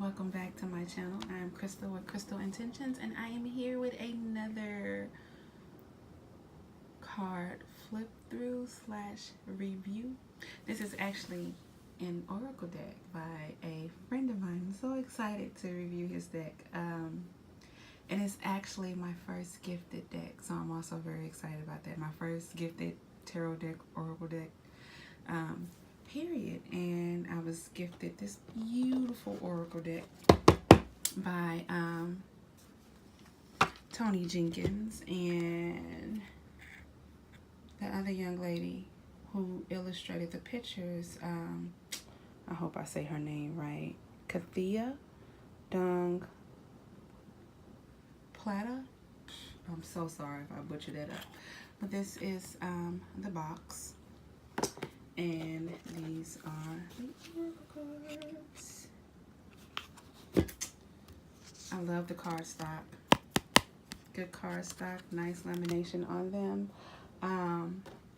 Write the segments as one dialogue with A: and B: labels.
A: welcome back to my channel. I am Crystal with Crystal Intentions, and I am here with another card flip through slash review. This is actually an oracle deck by a friend of mine. I'm so excited to review his deck. And it's actually my first gifted deck, so I'm also very excited about that. My first gifted tarot deck, oracle deck, period. And I was gifted this beautiful oracle deck by Tony Jenkins and the other young lady who illustrated the pictures. I hope I say her name right. Kathia Dung Plata. I'm so sorry if I butchered that up. But this is the box. And these are the oracle cards. I love the cardstock. Good cardstock, nice lamination on them.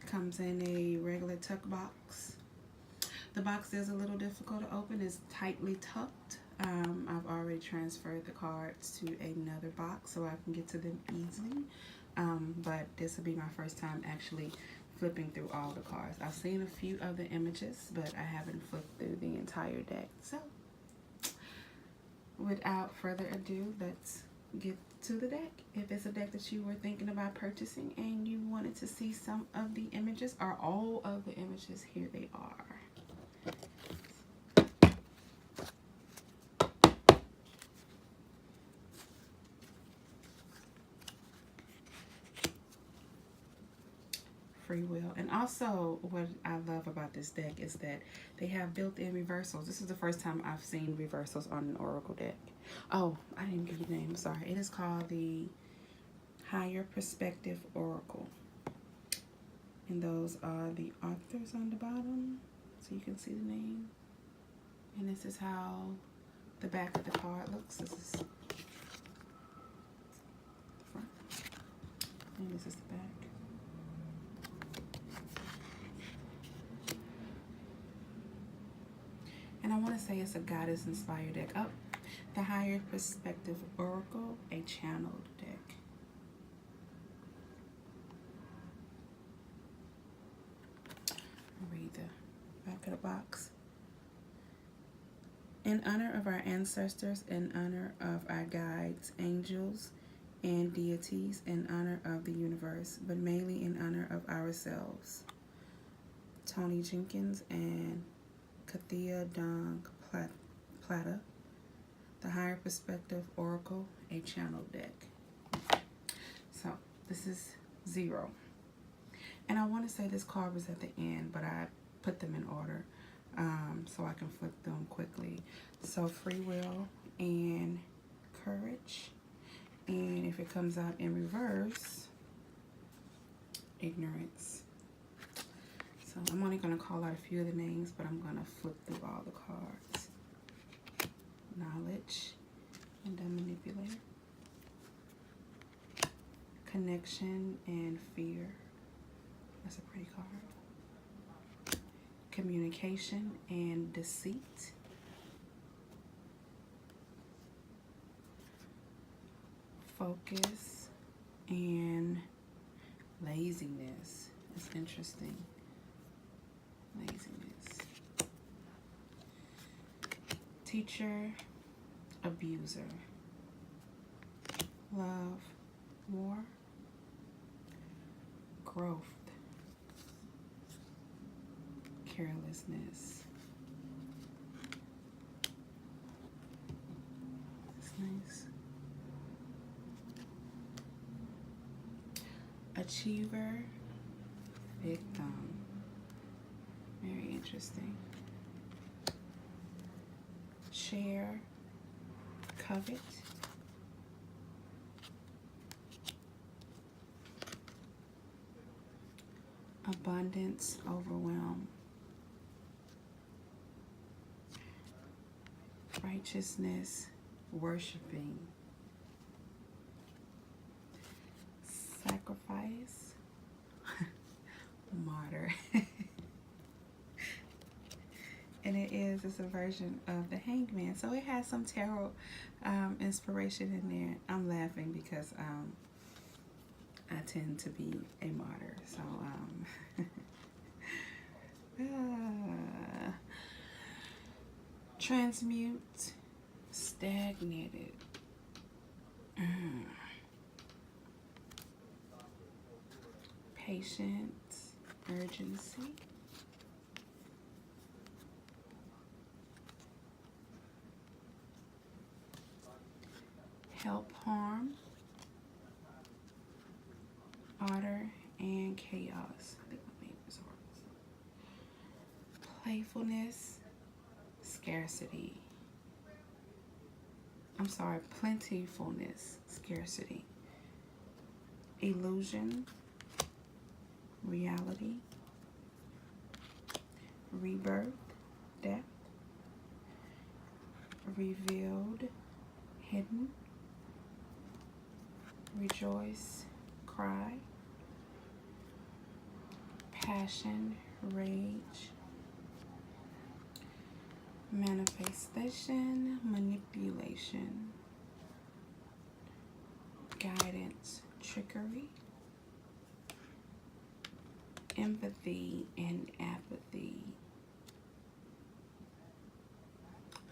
A: Comes in a regular tuck box. The box is a little difficult to open. It's tightly tucked. I've already transferred the cards to another box so I can get to them easily. But this will be my first time actually flipping through all the cards. I've seen a few of the images, but I haven't flipped through the entire deck. So, without further ado, let's get to the deck. If it's a deck that you were thinking about purchasing and you wanted to see some of the images or all of the images, here they are. Free will. And also what I love about this deck is that they have built-in reversals. This is the first time I've seen reversals on an oracle deck. Oh, I didn't give you the name, sorry. It is called the Higher Perspective Oracle. And those are the authors on the bottom, so you can see the name. And this is how the back of the card looks. This is the front, and this is the back. And I want to say it's a goddess-inspired deck. Oh, the Higher Perspective Oracle, a channeled deck. Read the back of the box. In honor of our ancestors, in honor of our guides, angels, and deities, in honor of the universe, but mainly in honor of ourselves. Tony Jenkins and Kathia Dung Plata, the Higher Perspective Oracle, a channel deck. So this is 0. And I want to say this card was at the end, but I put them in order so I can flip them quickly. So free will and courage. And if it comes out in reverse, ignorance. So I'm only going to call out a few of the names, but I'm going to flip through all the cards. Knowledge and the manipulator. Connection and fear. That's a pretty card. Communication and deceit. Focus and laziness. That's interesting. Laziness. Teacher, abuser. Love, war. Growth. Carelessness. That's nice. Achiever, victim. Very interesting. Share, covet. Abundance, overwhelm. Righteousness, worshiping. Sacrifice, martyr. And it it is a version of the Hangman. So it has some tarot inspiration in there. I'm laughing because I tend to be a martyr. So transmute, stagnated. Patience, urgency. Help, harm, order, and chaos. I think my name is horrible. Playfulness, scarcity. I'm sorry, plentifulness, scarcity. Illusion, reality. Rebirth, death. Revealed, hidden. Rejoice, cry. Passion, rage. Manifestation, manipulation. Guidance, trickery. Empathy and apathy.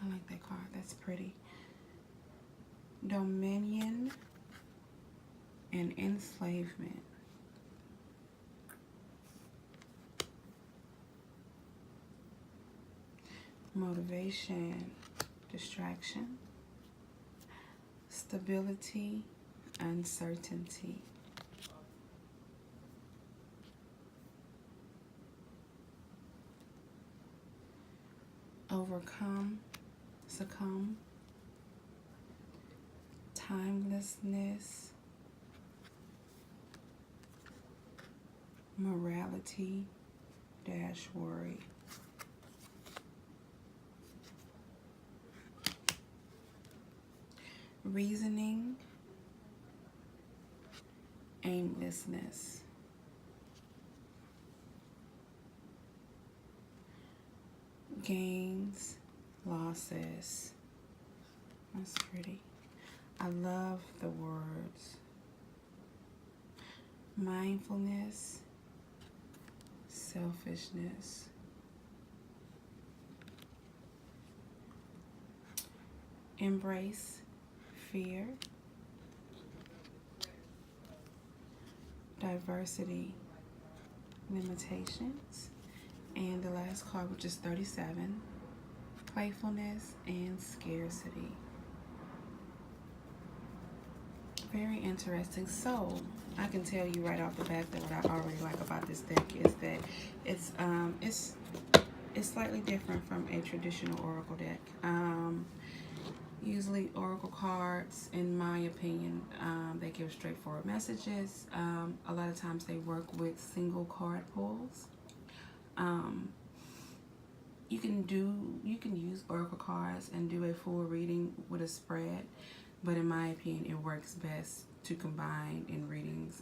A: I like that card. That's pretty. Dominion and enslavement. Motivation, distraction. Stability, uncertainty. Overcome, succumb. Timelessness. Morality dash worry. Reasoning, aimlessness. Gains, losses. That's pretty. I love the words. Mindfulness, selfishness. Embrace, fear. Diversity, limitations. And the last card, which is 37, playfulness and scarcity. Very interesting. So I can tell you right off the bat that what I already like about this deck is that it's slightly different from a traditional oracle deck. Usually oracle cards, in my opinion, they give straightforward messages. A lot of times they work with single card pulls. You can use oracle cards and do a full reading with a spread, but in my opinion, it works best to combine in readings.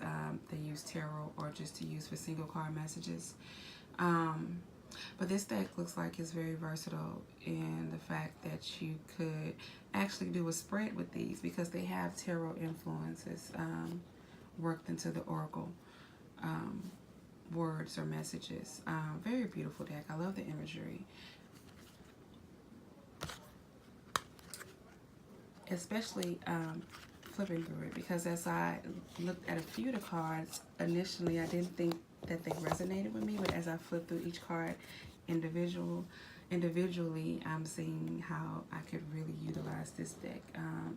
A: They use tarot or just to use for single card messages. But this deck looks like it's very versatile in the fact that you could actually do a spread with these because they have tarot influences worked into the oracle words or messages. Very beautiful deck. I love the imagery. Especially flipping through it, because as I looked at a few of the cards, initially I didn't think that they resonated with me, but as I flipped through each card individually, I'm seeing how I could really utilize this deck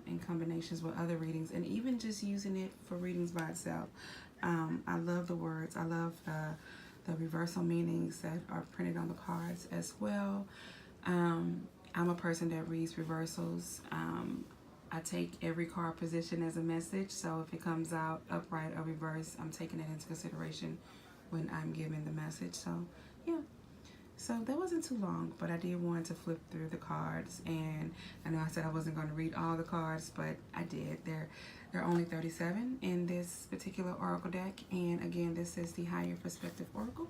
A: in combinations with other readings, and even just using it for readings by itself. I love the words. I love the reversal meanings that are printed on the cards as well. I'm a person that reads reversals. I take every card position as a message, so if it comes out upright or reverse, I'm taking it into consideration when I'm giving the message. So yeah, so that wasn't too long, but I did want to flip through the cards, and I know I said I wasn't going to read all the cards, but I did. There are only 37 in this particular oracle deck, and again, this is the Higher Perspective Oracle.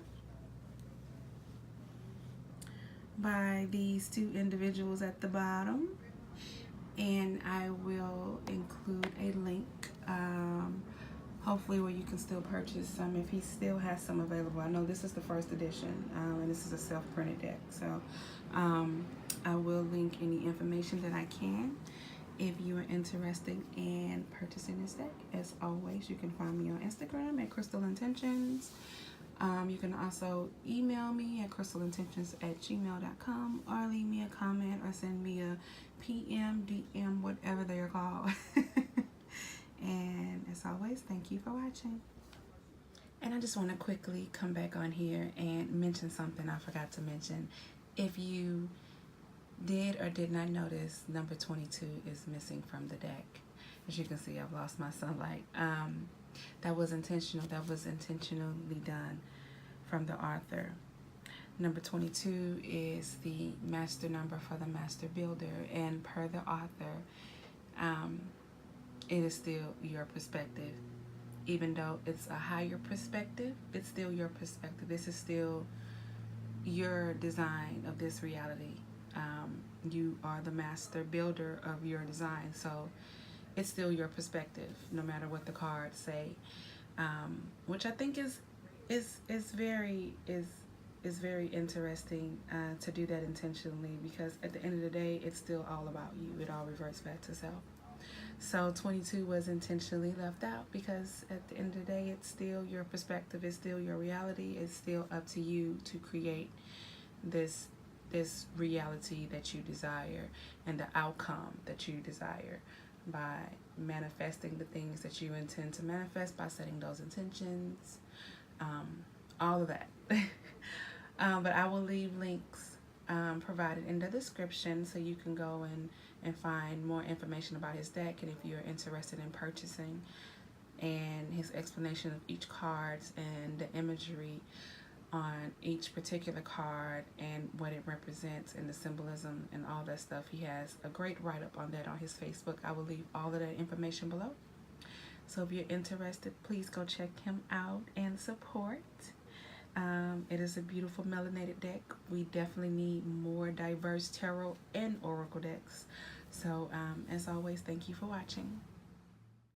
A: by these two individuals at the bottom, and I will include a link, hopefully where you can still purchase some if he still has some available. I know this is the first edition, and this is a self-printed deck, so I will link any information that I can if you are interested in purchasing this deck. As always, you can find me on Instagram at Crystal Intentions. You can also email me at crystalintentions@gmail.com, or leave me a comment or send me a PM, DM, whatever they are called. And as always, thank you for watching. And I just want to quickly come back on here and mention something I forgot to mention. If you did or did not notice, number 22 is missing from the deck. As you can see, I've lost my sunlight. That was intentional. That was intentionally done from the author. Number 22 is the master number for the master builder, and per the author, it is still your perspective. Even though it's a higher perspective, it's still your perspective. This is still your design of this reality. You are the master builder of your design, so it's still your perspective, no matter what the cards say. Which I think is very interesting to do that intentionally, because at the end of the day, it's still all about you. It all reverts back to self. So 22 was intentionally left out because at the end of the day, it's still your perspective, it's still your reality, it's still up to you to create this reality that you desire and the outcome that you desire by manifesting the things that you intend to manifest, by setting those intentions, all of that. But I will leave links provided in the description so you can go and find more information about his deck, and if you're interested in purchasing, and his explanation of each card and the imagery on each particular card and what it represents and the symbolism and all that stuff. He has a great write-up on that on his Facebook. I will leave all of that information below. So if you're interested, please go check him out and support. It is a beautiful melanated deck. We definitely need more diverse tarot and oracle decks. So as always, thank you for watching.